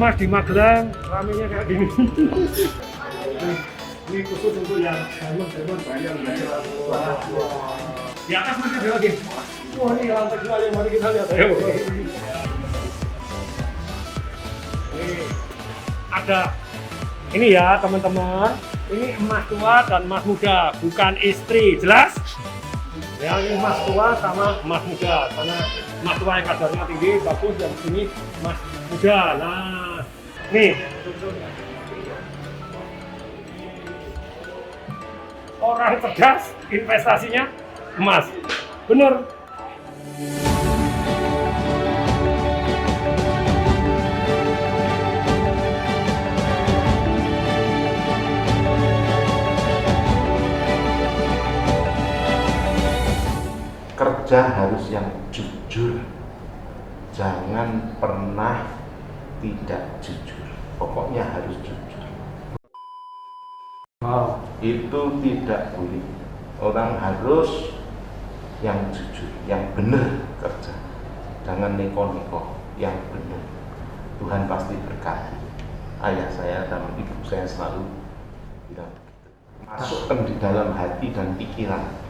Mas di Magelang ramenya kayak gini. Ini khusus untuk yang diamond bayar belajar. Di atas masih ada lagi. Wah ini lantai dua yang mari kita lihat. Ayo. Ini ada ini ya teman-teman. Ini emas tua dan emas muda, bukan istri, jelas? Ya ini emas tua sama emas muda, karena emas tua yang kadarnya tinggi, bagus, yang sini emas muda. Nah, nih. Orang cerdas, investasinya emas. Bener. Kerja harus yang jujur, jangan pernah tidak jujur, pokoknya harus jujur. Wow. Itu tidak boleh, orang harus yang jujur, yang benar kerja, jangan neko-neko, yang benar. Tuhan pasti berkati. Ayah saya dan ibu saya selalu bilang begitu. Masukkan di dalam hati dan pikiran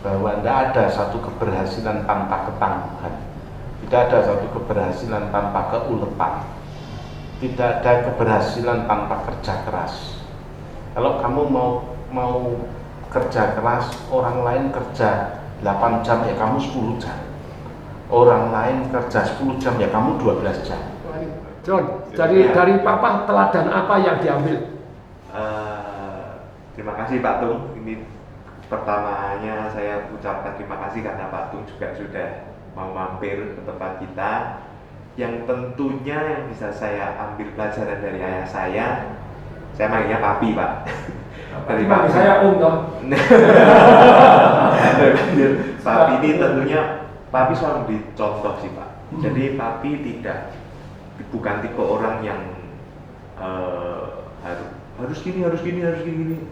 bahwa tidak ada satu keberhasilan tanpa ketangguhan, tidak ada satu keberhasilan tanpa keuletan, tidak ada keberhasilan tanpa kerja keras. Kalau kamu mau kerja keras, orang lain kerja 8 jam ya kamu 10 jam, orang lain kerja 10 jam ya kamu 12 jam. John, jadi dari Papa teladan apa yang diambil? Terima kasih Pak Tung. Ini pertamanya saya ucapkan terima kasih karena Pak Tung juga sudah mau mampir ke tempat kita. Yang tentunya yang bisa saya ambil pelajaran dari ayah saya manggilnya Papi Pak. Dari Papi saya dong. Papi ini tentunya Papi selalu dicontoh sih Pak. Jadi Papi bukan tipe orang yang harus gini,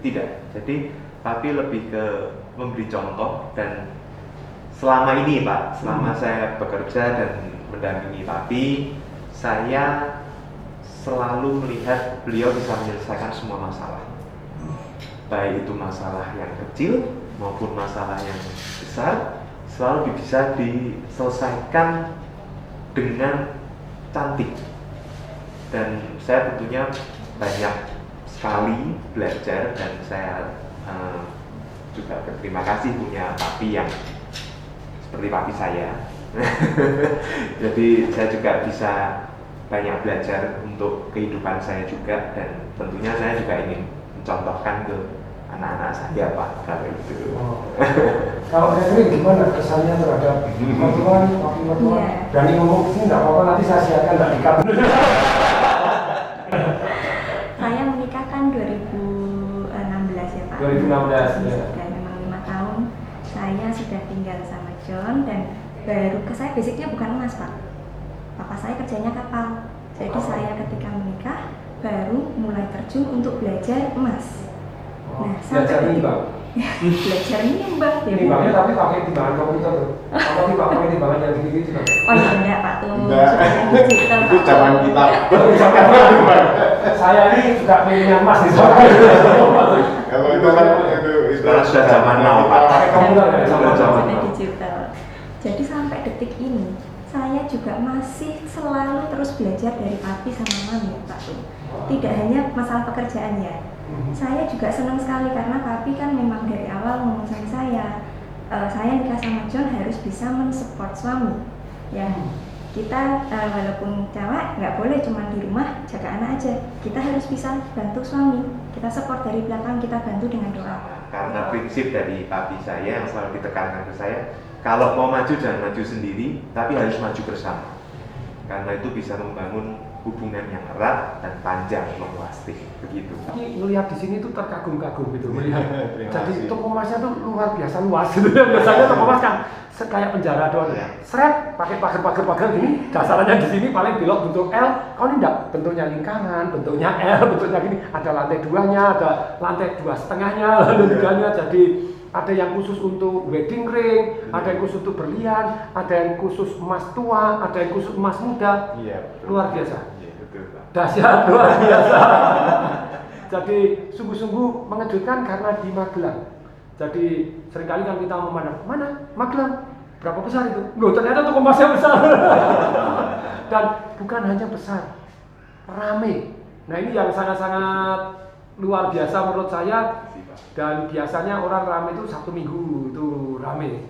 tidak. Jadi Papi lebih ke memberi contoh, dan selama ini Pak, selama saya bekerja dan mendampingi Papi, saya selalu melihat beliau bisa menyelesaikan semua masalah, baik itu masalah yang kecil maupun masalah yang besar, selalu bisa diselesaikan dengan cantik. Dan saya tentunya banyak sekali belajar, dan saya juga berterima kasih punya Papi yang seperti Papi saya. Jadi saya juga bisa banyak belajar untuk kehidupan saya juga, dan tentunya saya juga ingin mencontohkan ke anak-anak saya Pak, kalau itu. Kalau Catherine gimana kesannya terhadap mertua, Papi mertua? Berani ngomong sini nggak apa-apa, nanti saya siapkan nggak nikah. Saya menikah kan 2016 ya Pak. 2016 ya. Sudah memang 5 tahun. Saya sudah tinggal sama John, dan baru saya basicnya bukan emas Pak. Papa saya kerjanya kapal. Jadi saya ketika menikah baru mulai terjun untuk belajar emas. Nah, belajar nimbang. Belajar nimbang. Nimbangnya tapi pakai timbangan komputer tuh. Atau pakai timbangan yang gini-gini juga. Oh iya enggak Pak tuh. Sudah digital. Itu zaman kita. Saya ini juga pengen emas di sana. Kalau itu kan itu sudah zaman now Pak. Pakai komputer ya, Sudah digital. Jadi sampai detik ini saya juga masih selalu terus belajar dari Papi sama Mami Pak tuh. Tidak hanya masalah pekerjaannya. Saya juga senang sekali karena Papi kan memang dari awal ngomong sama saya nikah sama John harus bisa mensupport suami. Ya, kita walaupun cewek nggak boleh cuma di rumah jaga anak aja. Kita harus bisa bantu suami. Kita support dari belakang, kita bantu dengan doa. Karena prinsip dari Papi saya yang selalu ditekankan ke saya, kalau mau maju jangan maju sendiri, tapi harus maju bersama. Karena itu bisa membangun hubungan yang erat dan panjang long lasting, begitu. Melihat di sini tuh terkagum-kagum gitu melihat. Jadi toko emasnya tuh luar biasa luas gitu. Biasanya toko emas kan kayak penjara doang. Seret pakai pagar gini, dasarannya di sini paling belok bentuk L. Kalau ini enggak, bentuknya lingkaran, bentuknya L, bentuknya gini. Ada lantai 2-nya, ada lantai 2,5-nya, lantai 3-nya. Jadi ada yang khusus untuk wedding ring, ada yang khusus untuk berlian, ada yang khusus emas tua, ada yang khusus emas muda. Iya, betul. Luar biasa. Iya, betul Pak. Dahsyat, luar biasa. Jadi sungguh-sungguh mengejutkan karena di Magelang. Jadi seringkali kan kita memandang, mana Magelang? Berapa besar itu? Loh, ternyata toko emasnya besar. Dan bukan hanya besar, rame. Nah ini yang sangat-sangat luar biasa menurut saya. Dan biasanya orang rame itu Sabtu Minggu itu rame.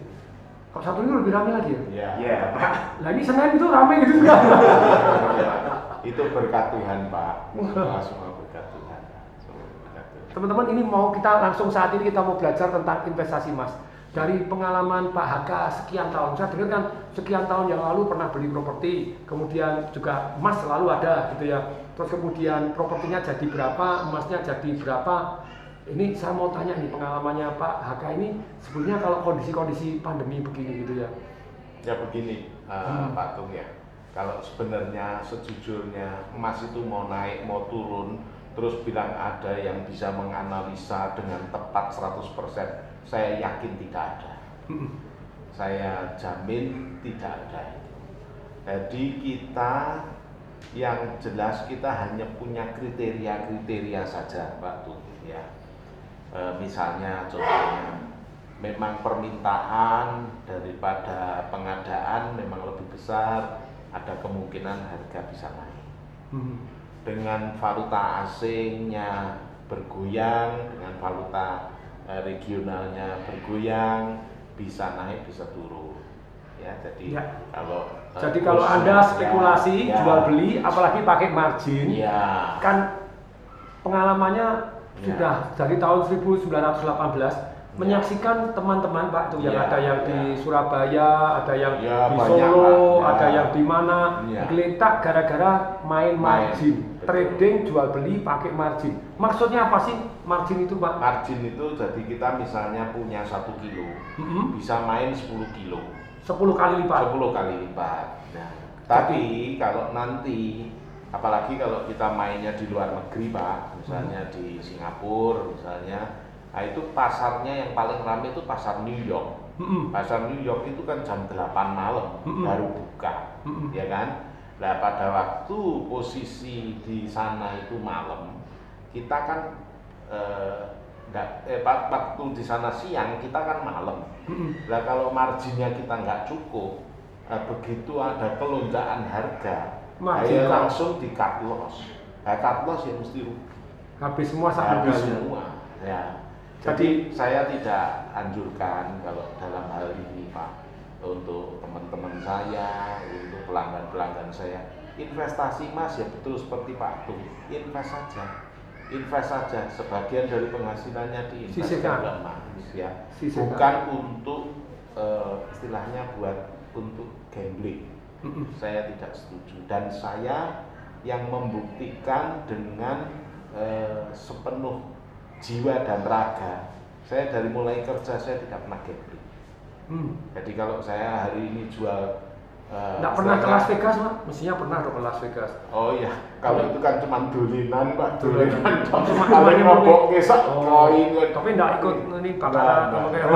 Kok Sabtu Minggu lebih rame lagi ya? Iya, Pak. Nah ini Senin itu rame gitu juga. Itu berkat Tuhan, Pak. Semua berkat Tuhan. Teman-teman, ini mau kita langsung saat ini kita mau belajar tentang investasi emas. Dari pengalaman Pak Haka sekian tahun, saya dengar kan sekian tahun yang lalu pernah beli properti, kemudian juga emas selalu ada gitu ya. Terus kemudian propertinya jadi berapa, emasnya jadi berapa. Ini saya mau tanya nih pengalamannya Pak Haka ini sebenarnya kalau kondisi-kondisi pandemi begini gitu ya. Ya begini, Pak Tung ya. Kalau sebenarnya sejujurnya emas itu mau naik, mau turun, terus bilang ada yang bisa menganalisa dengan tepat 100%, saya yakin tidak ada. Saya jamin tidak ada itu. Jadi kita yang jelas kita hanya punya kriteria-kriteria saja, Pak Tung ya. Misalnya contohnya memang permintaan daripada pengadaan memang lebih besar, ada kemungkinan harga bisa naik. Dengan valuta asingnya bergoyang, dengan valuta regionalnya bergoyang, bisa naik bisa turun. Ya, jadi Ya. kalau Anda spekulasi ya, jual beli apalagi pakai margin, ya, kan pengalamannya sudah dari tahun 1918 menyaksikan teman-teman Pak tuh yang Ya, ada yang ya. di Surabaya, ada yang Ya, di banyak, Solo, Pak. Ya. ada yang di mana Ya. geletak gara-gara main margin, betul. trading jual beli pakai margin. Maksudnya apa sih margin itu Pak? margin itu jadi kita misalnya punya 1 kilo, bisa main 10 kilo, 10 kali lipat. 10 kali lipat. Nah, tapi kalau nanti apalagi kalau kita mainnya di luar negeri Pak, misalnya di Singapura misalnya, nah itu pasarnya yang paling ramai itu pasar New York. Pasar New York itu kan jam 8 malam baru buka, ya kan? Nah pada waktu posisi di sana itu malam, kita kan waktu di sana siang kita kan malam. Nah kalau marginnya kita nggak cukup, begitu ada kelonjakan harga, Margin langsung di cut loss. Nah, cut loss ya mesti rugi. Habis semua Habis harganya. semua. Ya. Jadi saya tidak anjurkan kalau dalam hal ini Pak, untuk teman-teman saya, untuk pelanggan-pelanggan saya, investasi emas ya betul seperti Pak Tung, invest saja, sebagian dari penghasilannya diinvestasikan ke emas ya, bukan untuk istilahnya untuk gambling. Saya tidak setuju, dan saya yang membuktikan dengan sepenuh jiwa dan raga. Saya dari mulai kerja saya tidak pernah gambling. Jadi kalau saya hari ini jual Nggak pernah ke Las Vegas Pak? Mestinya pernah dong ke Las Vegas. Oh iya, kalau itu kan cuma dolinan Pak, dolinan. Cuma Ada ini ngerobok mungkin. kesak, koin. Tapi nggak ikut ini bakalan Nggak. apa kayak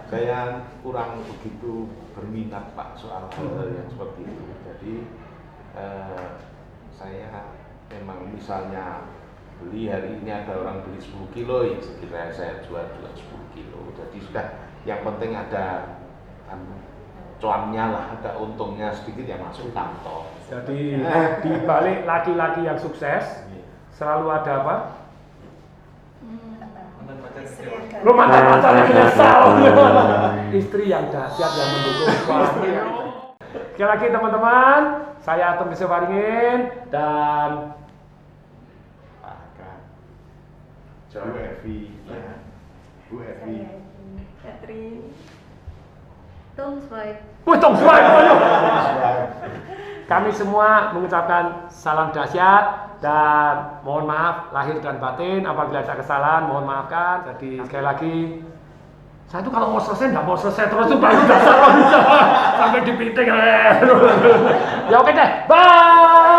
Saya kurang begitu berminat Pak soal hal yang seperti itu. Jadi saya memang misalnya beli hari ini ada orang beli 10 kilo, ya sekiranya saya jual juga 10 kilo. Jadi sudah, yang penting ada cuannya lah, ada untungnya sedikit ya masuk kantong. Jadi di balik laki-laki yang sukses selalu ada apa? Lo mantan pacarnya menyesal. Istri yang dahsyat yang mendukung suami. Sekali lagi teman-teman, saya Atom Bisewaringin dan Bu Evi, ya. Bu Evi. Catherine. Tung Swai. wih tong suai, ayo. Kami semua mengucapkan salam dahsyat dan mohon maaf lahir dan batin apabila ada kesalahan, mohon maafkan. Jadi sekali lagi, saya tuh kalau mau selesai nggak mau selesai terus tuh baru dasar bisa sampai di piting. Ya oke deh, bye.